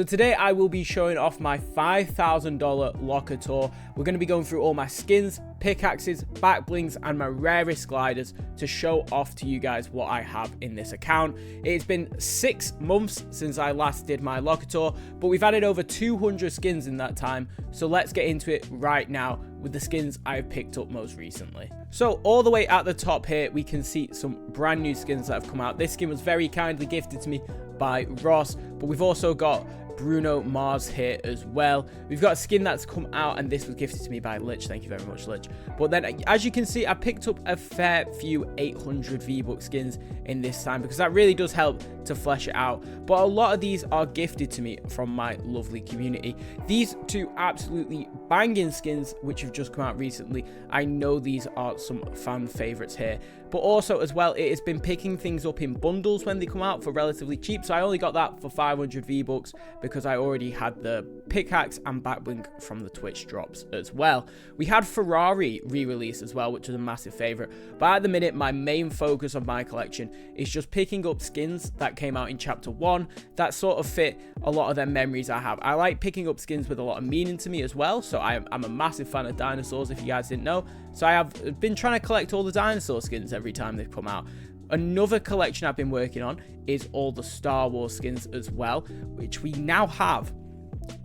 So today I will be showing off my $5,000 locker tour. We're going to be going through all my skins, pickaxes, back blings, and my rarest gliders to show off to you guys what I have in this account. It's been 6 months since I last did my locker tour, but we've added over 200 skins in that time. So let's get into it right now with the skins I've picked up most recently. So all the way at the top here, we can see some brand new skins that have come out. This skin was very kindly gifted to me by Ross, but we've also got Bruno Mars here as well. We've got a skin that's come out, and this was gifted to me by Lich. Thank you very much, Lich. But then, as you can see, I picked up a fair few 800 V-Bucks skins in this time, because that really does help to flesh it out. But a lot of these are gifted to me from my lovely community. These two absolutely banging skins, which have just come out recently, I know these are some fan favorites here. But also, as well, it has been picking things up in bundles when they come out for relatively cheap. So I only got that for 500 V-Bucks because I already had the pickaxe and backbling from the Twitch drops as well. We had Ferrari re-release as well, which was a massive favorite. But at the minute, my main focus of my collection is just picking up skins that came out in Chapter 1 that sort of fit a lot of their memories I have. I like picking up skins with a lot of meaning to me as well. So I'm a massive fan of dinosaurs, if you guys didn't know. So I have been trying to collect all the dinosaur skins every time they've come out. Another collection I've been working on is all the Star Wars skins as well, which we now have.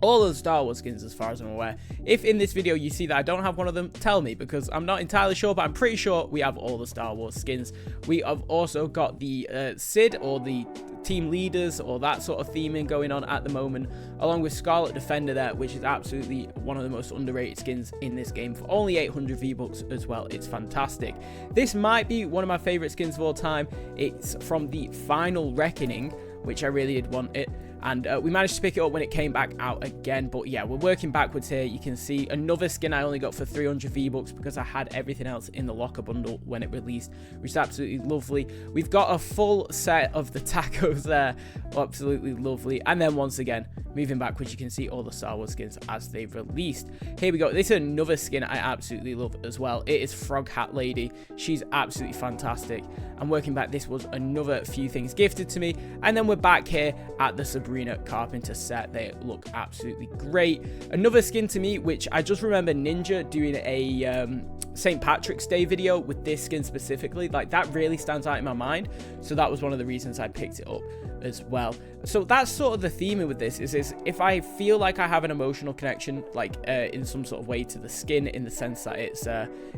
All of the Star Wars skins, as far as I'm aware. If in this video you see that I don't have one of them, tell me, because I'm not entirely sure, but I'm pretty sure we have all the Star Wars skins. We have also got the Sid, or the team leaders, or that sort of theming going on at the moment, along with Scarlet Defender there, which is absolutely one of the most underrated skins in this game for only 800 V-Bucks as well. It's fantastic. This might be one of my favorite skins of all time. It's from the Final Reckoning, which I really did want it. And we managed to pick it up when it came back out again. But yeah, we're working backwards here. You can see another skin I only got for 300 V-Bucks because I had everything else in the locker bundle when it released, which is absolutely lovely. We've got a full set of the tacos there. Absolutely lovely. And then once again, moving backwards, you can see all the Star Wars skins as they've released. Here we go. This is another skin I absolutely love as well. It is Frog Hat Lady. She's absolutely fantastic. And working back, this was another few things gifted to me. And then we're back here at the Sabrina Carpenter set. They look absolutely great. Another skin to me, which I just remember Ninja doing a St. Patrick's Day video with this skin specifically. Like, that really stands out in my mind. So that was one of the reasons I picked it up as well. So that's sort of the theme with this, is if I feel like I have an emotional connection, like in some sort of way, to the skin, in the sense that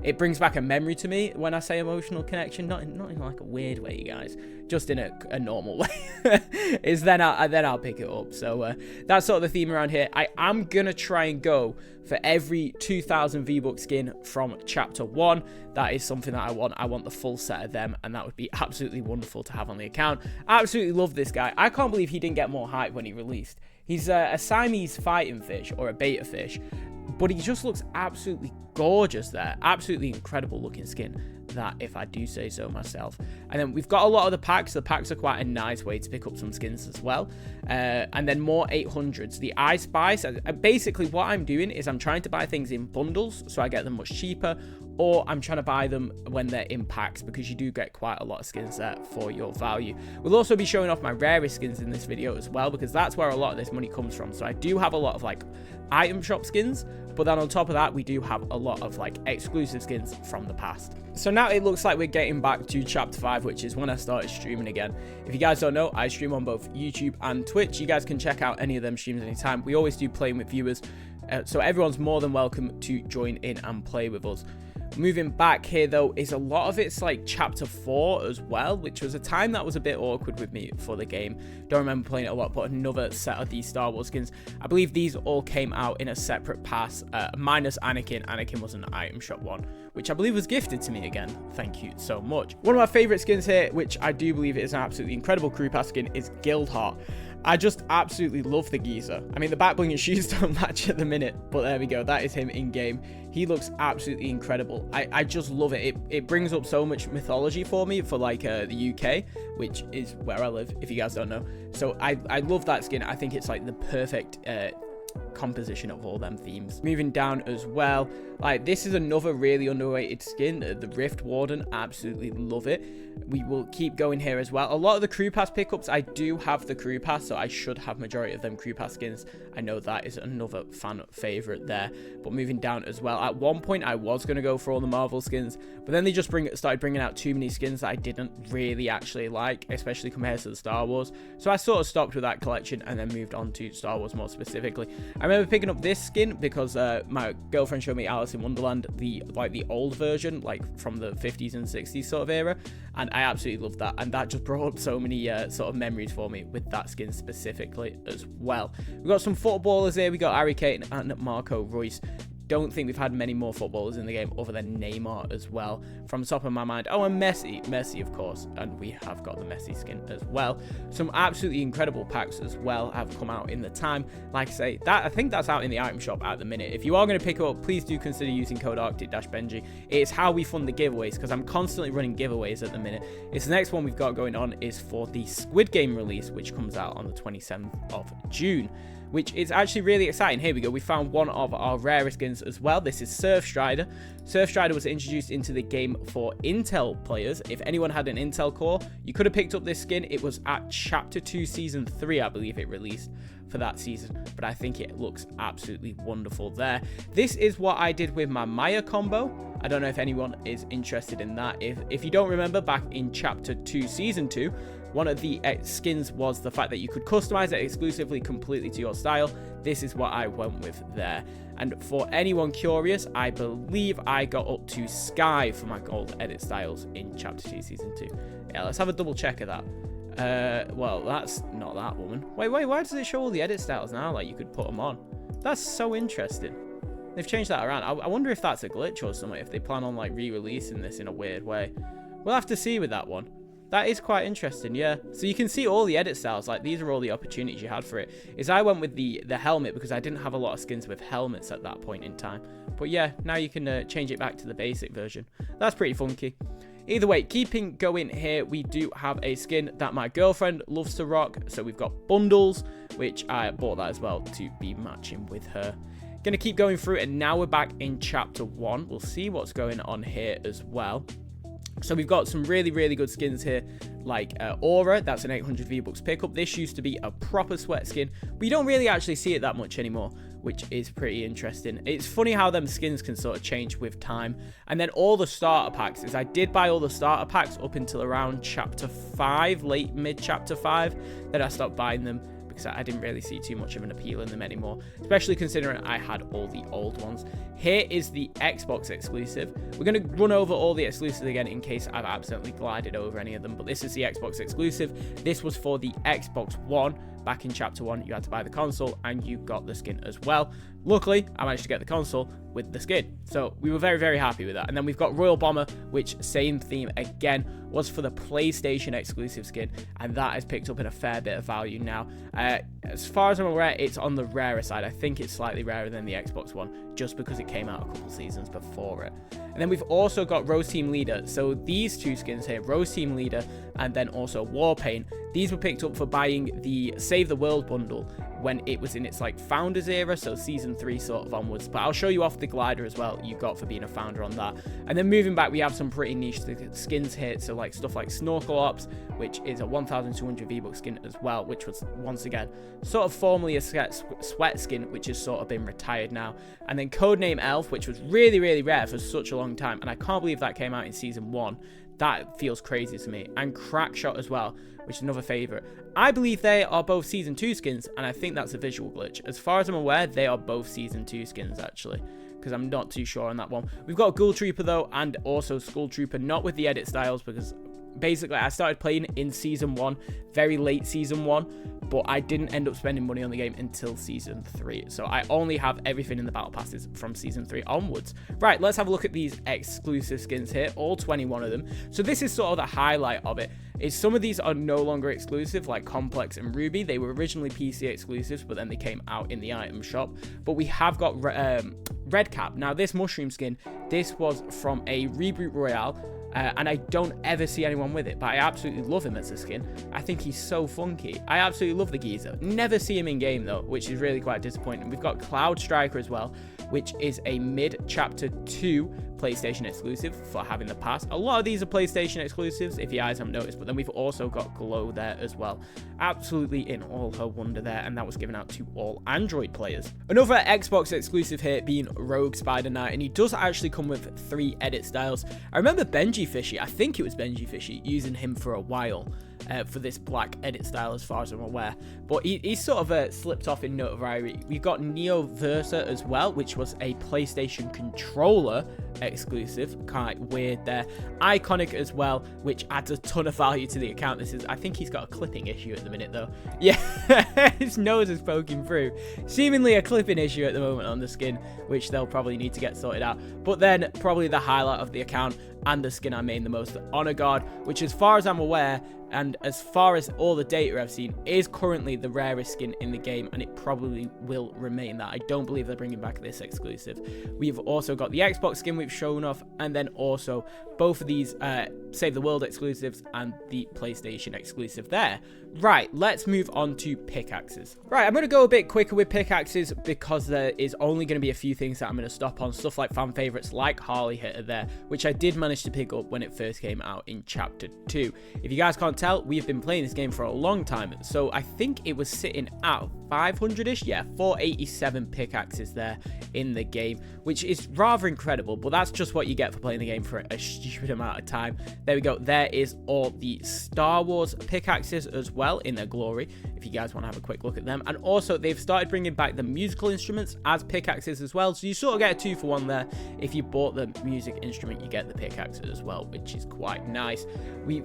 it brings back a memory to me when I say emotional connection, not in like a weird way, you guys, just in a normal way, is then I'll pick it up. So that's sort of the theme around here. I am gonna try and go for every 2,000 V-Bucks skin from Chapter 1. That is something that I want. I want the full set of them, and that would be absolutely wonderful to have on the account. I absolutely love this guy. I can't believe he didn't get more hype when he released. He's a Siamese fighting fish, or a beta fish, but he just looks absolutely gorgeous there. Absolutely incredible looking skin, that, if I do say so myself. And then we've got a lot of the packs. The packs are quite a nice way to pick up some skins as well. And then more 800s. The I Spice, basically what I'm doing is I'm trying to buy things in bundles so I get them much cheaper, or I'm trying to buy them when they're in packs, because you do get quite a lot of skins there for your value. We'll also be showing off my rarest skins in this video as well, because that's where a lot of this money comes from. So I do have a lot of like item shop skins, but then on top of that, we do have a lot of like exclusive skins from the past. So now it looks like we're getting back to Chapter 5, which is when I started streaming again. If you guys don't know, I stream on both YouTube and Twitch. You guys can check out any of them streams anytime. We always do playing with viewers, so everyone's more than welcome to join in and play with us. Moving back here, though, is a lot of it's like Chapter 4 as well, which was a time that was a bit awkward with me for the game. Don't remember playing it a lot, but another set of these Star Wars skins. I believe these all came out in a separate pass, minus Anakin. Anakin was an item shop one, which I believe was gifted to me again. Thank you so much. One of my favorite skins here, which I do believe is an absolutely incredible crew pass skin, is Guildheart. I just absolutely love the geezer. I mean, the back bling and shoes don't match at the minute, but there we go. That is him in game. He looks absolutely incredible. I just love it. It brings up so much mythology for me for like the UK, which is where I live, if you guys don't know. So I love that skin. I think it's like the perfect composition of all them themes. Moving down as well, like this is another really underrated skin, the Rift Warden. Absolutely love it. We will keep going here as well. A lot of the crew pass pickups, I do have the crew pass, so I should have majority of them crew pass skins. I know that is another fan favorite there. But moving down as well, at one point I was going to go for all the Marvel skins, but then they just started bringing out too many skins that I didn't really actually like, especially compared to the Star Wars. So I sort of stopped with that collection and then moved on to Star Wars more specifically. I remember picking up this skin because my girlfriend showed me Alice in Wonderland, the old version, like from the 50s and 60s sort of era, and I absolutely loved that, and that just brought up so many sort of memories for me with that skin specifically as well. We've got some footballers here. We got Harry Kane and Marco Reus. Don't think we've had many more footballers in the game other than Neymar as well from the top of my mind. Oh, and Messi of course, and we have got the Messi skin as well. Some absolutely incredible packs as well have come out in the time. Like I say, I think that's out in the item shop at the minute. If you are going to pick it up, please do consider using code arctic-benji. It's how we fund the giveaways, because I'm constantly running giveaways at the minute. It's the next one we've got going on is for the Squid Game release, which comes out on the 27th of June. Which is actually really exciting. Here we go. We found one of our rarest skins as well. This is Surfstrider. Surfstrider was introduced into the game for Intel players. If anyone had an Intel core, you could have picked up this skin. It was at Chapter 2 Season 3, I believe it released for that season. But I think it looks absolutely wonderful there. This is what I did with my Maya combo. I don't know if anyone is interested in that. If you don't remember, back in Chapter 2 Season 2, one of the skins was the fact that you could customize it exclusively completely to your style. This is what I went with there. And for anyone curious, I believe I got up to Sky for my gold edit styles in Chapter 2 Season 2. Yeah, let's have a double check of that. Well, that's not that woman. Wait, why does it show all the edit styles now? Like, you could put them on. That's so interesting. They've changed that around. I wonder if that's a glitch or something, if they plan on, like, re-releasing this in a weird way. We'll have to see with that one. That is quite interesting, yeah. So you can see all the edit styles, like these are all the opportunities you had for it. I went with the helmet because I didn't have a lot of skins with helmets at that point in time. But yeah, now you can change it back to the basic version. That's pretty funky. Either way, keeping going here, we do have a skin that my girlfriend loves to rock. So we've got bundles, which I bought that as well to be matching with her. Gonna keep going through, and now we're back in Chapter 1. We'll see what's going on here as well. So we've got some really, really good skins here, like Aura. That's an 800 V-Bucks pickup. This used to be a proper sweat skin, but you don't really actually see it that much anymore, which is pretty interesting. It's funny how them skins can sort of change with time. And then all the starter packs, I did buy all the starter packs up until around Chapter 5, late mid-Chapter 5, then I stopped buying them, because I didn't really see too much of an appeal in them anymore, especially considering I had all the old ones. Here is the Xbox exclusive. We're going to run over all the exclusives again in case I've accidentally glided over any of them, but this is the Xbox exclusive. This was for the Xbox One. Back in Chapter 1, you had to buy the console, and you got the skin as well. Luckily, I managed to get the console with the skin, so we were very, very happy with that. And then we've got Royal Bomber, which, same theme again, was for the PlayStation exclusive skin, and that has picked up in a fair bit of value now. As far as I'm aware, it's on the rarer side. I think it's slightly rarer than the Xbox One, just because it came out a couple seasons before it. And then we've also got Rose Team Leader. So these two skins here, Rose Team Leader and then also Warpaint, these were picked up for buying the Save the World bundle when it was in its like founders era, so season 3 sort of onwards. But I'll show you off the glider as well you got for being a founder on that. And then moving back, we have some pretty niche skins here, so like stuff like Snorkel Ops, which is a 1200 V-Bucks skin as well, which was once again sort of formerly a sweat skin, which has sort of been retired now. And then Codename Elf, which was really, really rare for such a long time, and I can't believe that came out in season 1. That feels crazy to me. And Crackshot as well, which is another favorite. I believe they are both season 2 skins, and I think that's a visual glitch. As far as I'm aware, they are both season 2 skins actually, because I'm not too sure on that one. We've got Ghoul Trooper though, and also Skull Trooper, not with the edit styles, because basically I started playing in season 1, very late season 1, but I didn't end up spending money on the game until season 3. So I only have everything in the battle passes from season 3 onwards. Right, let's have a look at these exclusive skins here, all 21 of them. So this is sort of the highlight of it. Is some of these are no longer exclusive, like Complex and Ruby. They were originally PC exclusives, but then they came out in the item shop. But we have got Red Cap. Now this mushroom skin, this was from a Reboot Royale. and I don't ever see anyone with it, but I absolutely love him as a skin. I think he's so funky. I absolutely love the geezer. Never see him in game though, which is really quite disappointing. We've got Cloud Striker as well, which is a mid-chapter 2 PlayStation exclusive for having the pass. A lot of these are PlayStation exclusives, if you guys haven't noticed, but then we've also got Glow there as well. Absolutely in all her wonder there, and that was given out to all Android players. Another Xbox exclusive here being Rogue Spider Knight, and he does actually come with 3 edit styles. I remember Benji Fishy, I think it was Benji Fishy, using him for a while. For this black edit style as far as I'm aware, but he's sort of slipped off in notoriety. We've got Neo Versa as well, which was a PlayStation controller exclusive, kind of weird there. Iconic as well, which adds a ton of value to the account. I think he's got a clipping issue at the minute though. Yeah, his nose is poking through. Seemingly a clipping issue at the moment on the skin, which they'll probably need to get sorted out. But then probably the highlight of the account and the skin I main the most, the Honor Guard, which as far as I'm aware, and as far as all the data I've seen, is currently the rarest skin in the game, and it probably will remain that. I don't believe they're bringing back this exclusive. We've also got the Xbox skin we've shown off, and then also both of these Save the World exclusives and the PlayStation exclusive there. Right, let's move on to pickaxes. Right, I'm going to go a bit quicker with pickaxes because there is only going to be a few things that I'm going to stop on. Stuff like fan favorites like Harley Hitter there, which I did manage to pick up when it first came out in Chapter 2. If you guys can't tell, we've been playing this game for a long time, so I think it was sitting at 500-ish, yeah, 487 pickaxes there in the game, which is rather incredible, but that's just what you get for playing the game for a stupid amount of time. There we go. There is all the Star Wars pickaxes as well in their glory, if you guys want to have a quick look at them. And also they've started bringing back the musical instruments as pickaxes as well, so you sort of get a 2-for-1 there. If you bought the music instrument, you get the pickaxes as well, which is quite nice.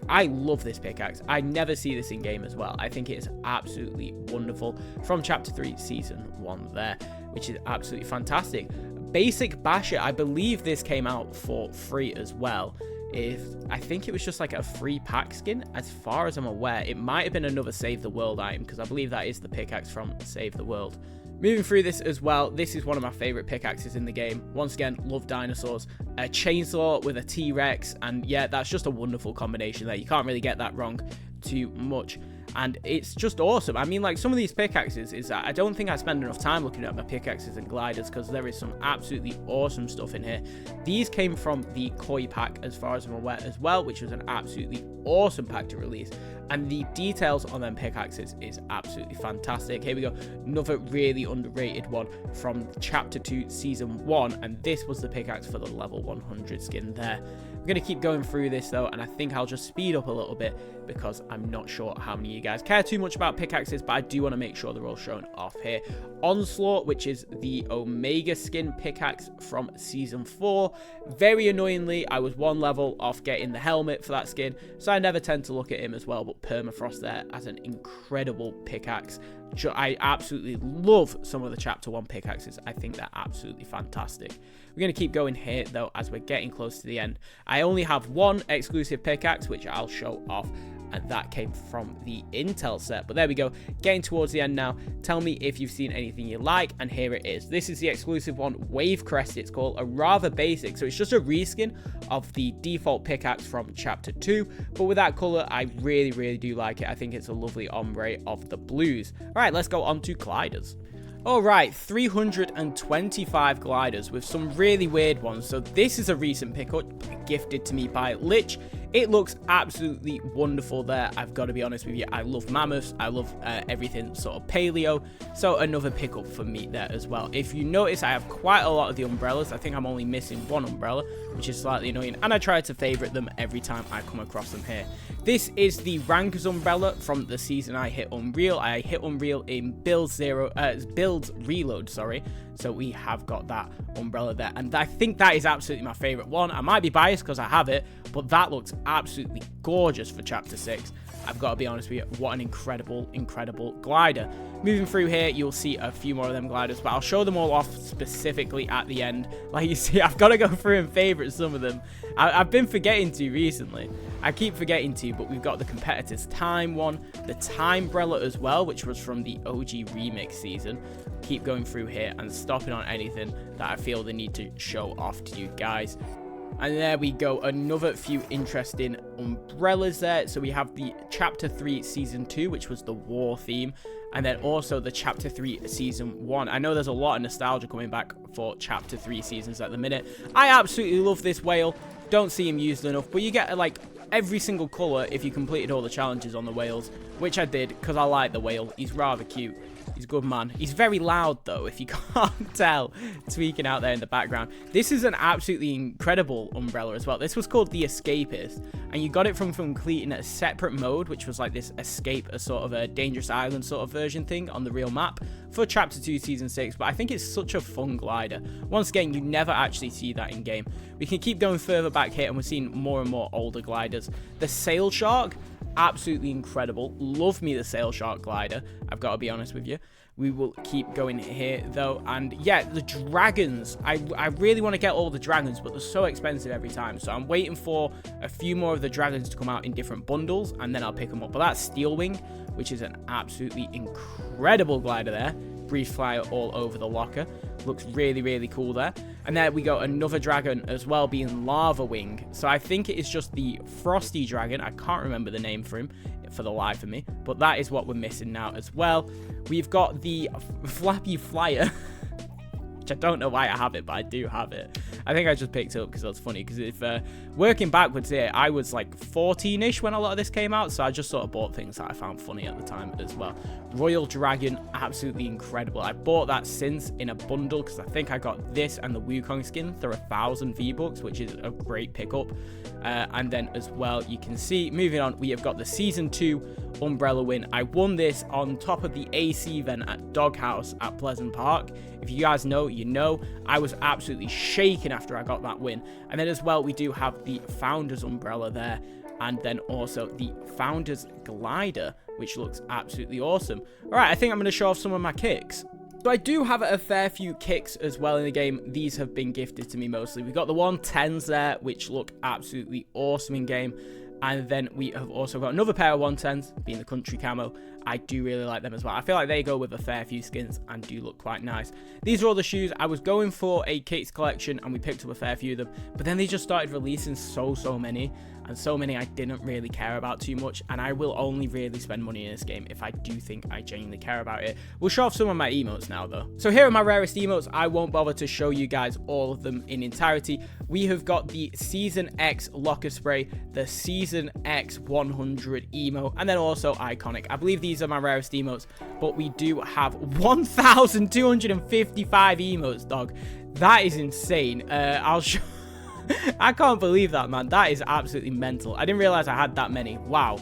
I love this pickaxe. I never see this in game as well. I think it is absolutely wonderful from Chapter 3 Season 1 there, which is absolutely fantastic. Basic Basher, I believe this came out for free as well. I think it was just like a free pack skin, as far as I'm aware. It might have been another Save the World item, because I believe that is the pickaxe from Save the World. Moving through this as well, this is one of my favorite pickaxes in the game. Once again, love dinosaurs. A chainsaw with a T-Rex, and yeah, that's just a wonderful combination there. You can't really get that wrong too much, and it's just awesome. I mean, like, some of these pickaxes I don't think I spend enough time looking at my pickaxes and gliders, because there is some absolutely awesome stuff in here. These came from the Koi pack, as far as I'm aware as well, which was an absolutely awesome pack to release, and the details on them pickaxes is absolutely fantastic. Here we go, another really underrated one from Chapter 2 Season 1, and this was the pickaxe for the level 100 skin there. We're going to keep going through this though, and I think I'll just speed up a little bit because I'm not sure how many of you guys care too much about pickaxes, but I do want to make sure they're all shown off here. Onslaught, which is the Omega skin pickaxe from Season 4. Very annoyingly, I was 1 level off getting the helmet for that skin, so I never tend to look at him as well, but Permafrost there as an incredible pickaxe. I absolutely love some of the Chapter 1 pickaxes. I think they're absolutely fantastic. We're going to keep going here, though, as we're getting close to the end. I only have 1 exclusive pickaxe, which I'll show off, and that came from the Intel set. But there we go, getting towards the end now. Tell me if you've seen anything you like, and here it is. This is the exclusive one, Wave Crest it's called, a rather basic, so it's just a reskin of the default pickaxe from Chapter 2, but with that color, I really do like it. I think it's a lovely ombre of the blues. All right, let's go on to gliders. Alright, 325 gliders with some really weird ones. So this is a recent pickup gifted to me by Lich. It looks absolutely wonderful there. I've got to be honest with you, I love mammoths. I love everything sort of paleo. So another pickup for me there as well. If you notice, I have quite a lot of the umbrellas. I think I'm only missing 1 umbrella, which is slightly annoying. And I try to favorite them every time I come across them here. This is the Rankers umbrella from the season I hit Unreal. I hit Unreal in Builds Reload, sorry. So we have got that umbrella there, and I think that is absolutely my favorite one. I might be biased because I have it, but that looks absolutely gorgeous for Chapter 6. I've got to be honest with you, what an incredible glider. Moving through here, you'll see a few more of them gliders, but I'll show them all off specifically at the end. Like you see, I've got to go through and favorite some of them. I've been forgetting to recently. I keep forgetting to, but we've got the Competitors Time one, the Time Umbrella as well, which was from the OG Remix season. Keep going through here and stopping on anything that I feel the need to show off to you guys. And there we go, another few interesting umbrellas there. So we have the Chapter 3 Season 2, which was the war theme, and then also the Chapter 3 Season 1. I know there's a lot of nostalgia coming back for Chapter 3 seasons at the minute. I absolutely love this whale. Don't see him used enough, but you get like every single colour if you completed all the challenges on the whales, which I did because I like the whale. He's rather cute. He's a good man. He's very loud though, if you can't tell, tweaking out there in the background. This is an absolutely incredible umbrella as well. This was called the Escapist, and you got it from completing a separate mode, which was like this escape, a sort of a dangerous island sort of version thing on the real map for Chapter 2 Season 6. But I think it's such a fun glider. Once again, you never actually see that in game. We can keep going further back here, and we're seeing more and more older gliders. The Sail Shark, absolutely incredible. Love me the Sail Shark glider, I've got to be honest with you. We will keep going here though, and yeah, the dragons, I really want to get all the dragons, but they're so expensive every time, so I'm waiting for a few more of the dragons to come out in different bundles, and then I'll pick them up. But that's Steel Wing, which is an absolutely incredible glider there. Breeze flyer all over the locker. Looks really, really cool there. And there we go, another dragon as well, being Lava Wing. So I think it is just the Frosty Dragon. I can't remember the name for him for the life of me, but that is what we're missing now as well. We've got the Flappy Flyer, which I don't know why I have it, but I do have it. I think I just picked it up because that's funny, because if working backwards here, I was like 14-ish when a lot of this came out, so I just sort of bought things that I found funny at the time as well. Royal Dragon, absolutely incredible. I bought that since in a bundle because I think I got this and the Wukong skin for 1,000 V-Bucks, which is a great pickup. And then as well, you can see, moving on, we have got the Season 2 umbrella win. I won this on top of the AC event at Doghouse at Pleasant Park. If you guys know, you know. I was absolutely shaking after I got that win. And then as well, we do have the Founders umbrella there, and then also the Founders glider, which looks absolutely awesome. All right, I think I'm going to show off some of my kicks. So I do have a fair few kicks as well in the game. These have been gifted to me mostly. We've got the 110s there, which look absolutely awesome in game. And then we have also got another pair of 110s, being the country camo. I do really like them as well. I feel like they go with a fair few skins and do look quite nice. These are all the shoes. I was going for a kicks collection and we picked up a fair few of them, but then they just started releasing so many, and so many I didn't really care about too much, and I will only really spend money in this game if I do think I genuinely care about it. We'll show off some of my emotes now though. So here are my rarest emotes. I won't bother to show you guys all of them in entirety. We have got the Season X locker spray, the Season X 100 emote, and then also iconic. I believe these are my rarest emotes, but we do have 1,255 emotes, dog. That is insane. I'll show I can't believe that, man. That is absolutely mental. I didn't realize I had that many. Wow,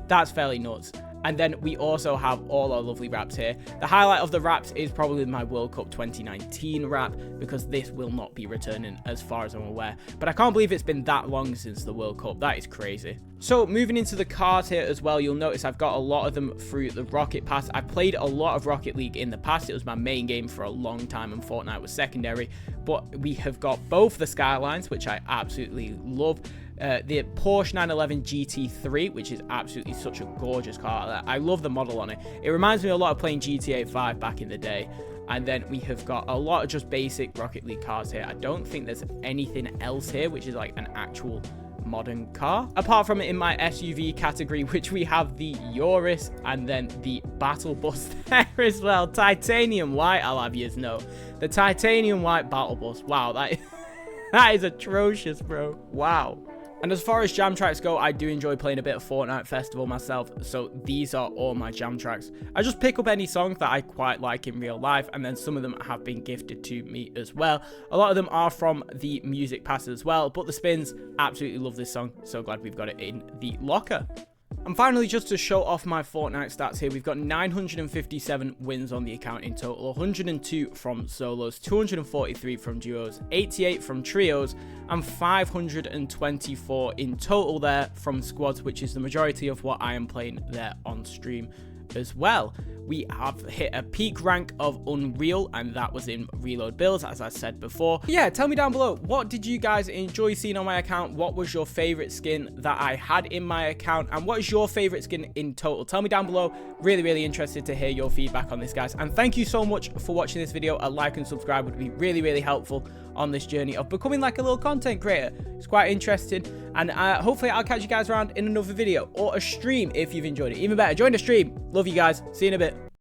that's fairly nuts. And then we also have all our lovely wraps here. The highlight of the wraps is probably my World Cup 2019 wrap, because this will not be returning as far as I'm aware. But I can't believe it's been that long since the World Cup. That is crazy. So moving into the cars here as well, you'll notice I've got a lot of them through the Rocket Pass. I played a lot of Rocket League in the past. It was my main game for a long time, and Fortnite was secondary. But we have got both the Skylines, which I absolutely love. The Porsche 911 GT3, which is absolutely such a gorgeous car. I love the model on it. It reminds me a lot of playing GTA 5 back in the day. And then we have got a lot of just basic Rocket League cars here. I don't think there's anything else here, which is like an actual modern car. Apart from it in my SUV category, which we have the Urus and then the Battle Bus there as well. Titanium white, I'll have you know. The titanium white Battle Bus. Wow, that is atrocious, bro. Wow. And as far as jam tracks go, I do enjoy playing a bit of Fortnite Festival myself, so these are all my jam tracks. I just pick up any songs that I quite like in real life, and then some of them have been gifted to me as well. A lot of them are from the music pass as well, but the spins, absolutely love this song. So glad we've got it in the locker. And finally, just to show off my Fortnite stats here, we've got 957 wins on the account in total, 102 from solos, 243 from duos, 88 from trios, and 524 in total there from squads, which is the majority of what I am playing there on stream as well. we have hit a peak rank of Unreal, and that was in reload builds, as I said before. Yeah, tell me down below, what did you guys enjoy seeing on my account? What was your favorite skin that I had in my account, and what is your favorite skin in total? Tell me down below. Really interested to hear your feedback on this, guys. And thank you so much for watching this video. A like and subscribe would be really helpful on this journey of becoming like a little content creator. It's quite interesting, and hopefully I'll catch you guys around in another video or a stream if you've enjoyed it. Even better, join the stream. Love you guys. See you in a bit.